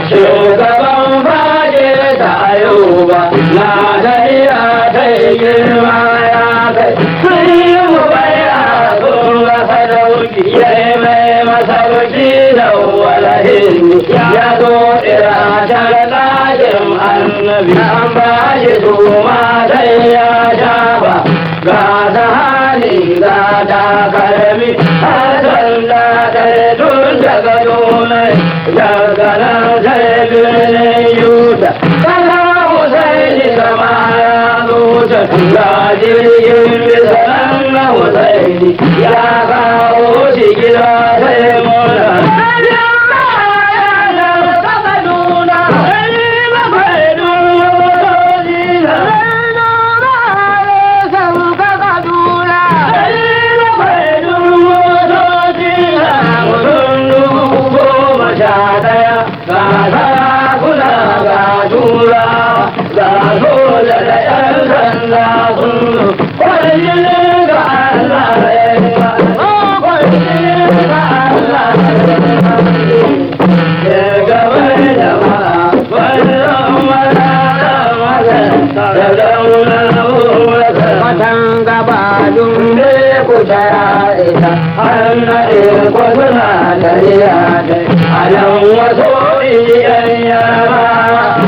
Shugaban faje ta Ayuba na shari'a ta girma ya kai sun yi mu bai a sun rasa dauki ya yi mai masarauci da walahin ya zo irashar ɗakin annabi an ba shi tuma sai ya shafa ga sahani ga takalmi har sanda ta tun daga donai daga nan sai birnin yuda kana husaini kama ya zuta ga jirgin bisa nan na husaini ya kawo shi gida sai mona Alam wasu iyan yara